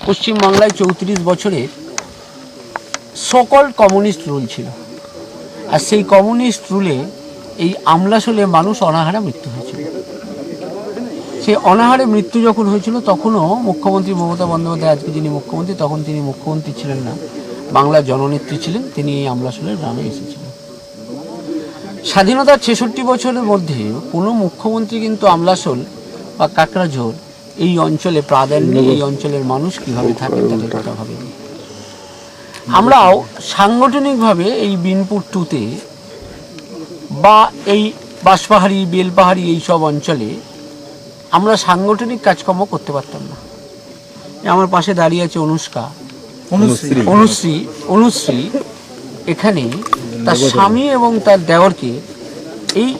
পশ্চিমবাংলায় ৩৪ বছরে সকল কমিউনিস্ট রুল ছিল, আর সেই কমিউনিস্ট রুলে এই আমলাশোলে মানুষ অনাহারে মৃত্যু হয়েছিল। সেই অনাহারে মৃত্যু যখন হয়েছিল তখনও মুখ্যমন্ত্রী মমতা বন্দ্যোপাধ্যায়, আজকে যিনি মুখ্যমন্ত্রী, তখন তিনি মুখ্যমন্ত্রী ছিলেন না, বাংলার জননেত্রী ছিলেন। তিনি এই আমলাশোলের গ্রামে এসেছিলেন। স্বাধীনতার ৬৬ বছরের মধ্যে কোনো মুখ্যমন্ত্রী কিন্তু আমলাশোল বা কাকড়াঝোড় এই অঞ্চলে প্রাধান্য, এই অঞ্চলের মানুষ কীভাবে থাকে তাদের কথা ভাবেনি। আমরাও সাংগঠনিকভাবে এই বিনপুর টুতে বা এই বাঁশপাহাড়ি, বেলপাহাড়ি এইসব অঞ্চলে আমরা সাংগঠনিক কাজকর্ম করতে পারতাম না। আমার পাশে দাঁড়িয়ে আছে অনুশ্রী এখানে তার স্বামী এবং তার দেওরকে এই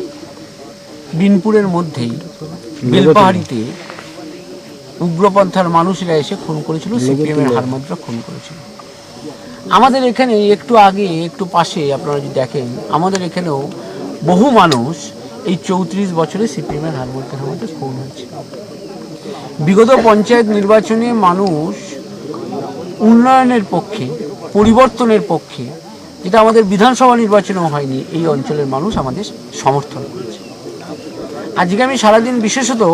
বিনপুরের মধ্যেই বেলপাহাড়িতে উগ্রপন্থার মানুষেরা এসে খুন করেছিল, সিপিএমের হারমাদরা খুন করেছিল। আমাদের এখানে একটু আগে, একটু পাশে আপনারা যদি দেখেন, আমাদের এখানেও বহু মানুষ এই ৩৪ বছরে সিপিএমের হারমাদরা খুন হয়েছে। বিগত পঞ্চায়েত নির্বাচনে মানুষ উন্নয়নের পক্ষে, পরিবর্তনের পক্ষে, যেটা আমাদের বিধানসভা নির্বাচনেও হয়নি, এই অঞ্চলের মানুষ আমাদের সমর্থন করেছে। আজকে আমি সারাদিন বিশেষত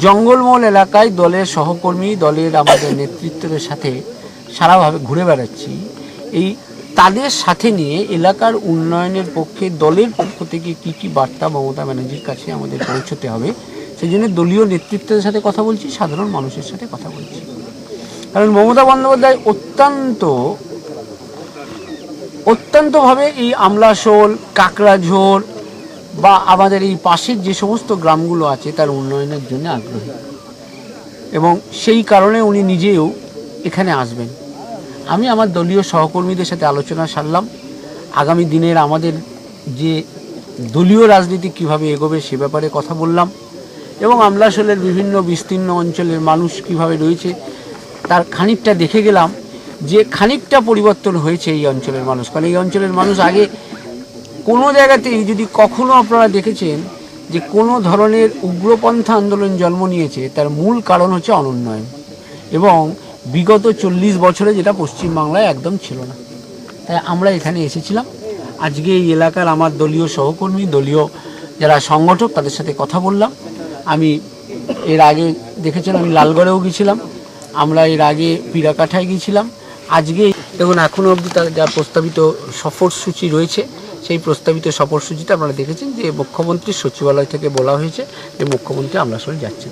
জঙ্গলমহল এলাকায় দলের সহকর্মী, দলের আমাদের নেতৃত্বের সাথে সারাভাবে ঘুরে বেড়াচ্ছি। এই তাদের সাথে নিয়ে এলাকার উন্নয়নের পক্ষে দলের পক্ষ থেকে কী কী বার্তা মমতা ব্যানার্জির কাছে আমাদের পৌঁছতে হবে, সেই জন্য দলীয় নেতৃত্বের সাথে কথা বলছি, সাধারণ মানুষের সাথে কথা বলছি। কারণ মমতা বন্দ্যোপাধ্যায় অত্যন্তভাবে এই আমলাশোল, কাকড়াঝোড় বা আমাদের এই পাশের যে সমস্ত গ্রামগুলো আছে তার উন্নয়নের জন্য আগ্রহী, এবং সেই কারণে উনি নিজেও এখানে আসবেন। আমি আমার দলীয় সহকর্মীদের সাথে আলোচনা সারলাম। আগামী দিনের আমাদের যে দলীয় রাজনীতি কিভাবে এগোবে সে ব্যাপারে কথা বললাম, এবং আমলাশোলের বিভিন্ন বিস্তীর্ণ অঞ্চলের মানুষ কিভাবে রয়েছে তার খানিকটা দেখে গেলাম, যে খানিকটা পরিবর্তন হয়েছে এই অঞ্চলের মানুষ। কারণ এই অঞ্চলের মানুষ আগে কোনো জায়গাতেই, যদি কখনো আপনারা দেখেছেন যে কোনো ধরনের উগ্রপন্থা আন্দোলন জন্ম নিয়েছে, তার মূল কারণ হচ্ছে অনুন্নয়ন, এবং বিগত ৪০ বছরে যেটা পশ্চিমবাংলায় একদম ছিল না। তাই আমরা এখানে এসেছিলাম। আজকে এই এলাকার আমার দলীয় সহকর্মী, দলীয় যারা সংগঠক, তাদের সাথে কথা বললাম। আমি এর আগে দেখেছেন আমি লালগড়েও গিয়েছিলাম, আমরা এর আগে পিরাকাঠায় গিয়েছিলাম। আজকে দেখুন এখনও অবধি তার যা প্রস্তাবিত সফরসূচি রয়েছে, সেই প্রস্তাবিত সফরসূচিতে আপনারা দেখেছেন যে মুখ্যমন্ত্রীর সচিবালয় থেকে বলা হয়েছে যে মুখ্যমন্ত্রী আমলাশোল যাচ্ছেন।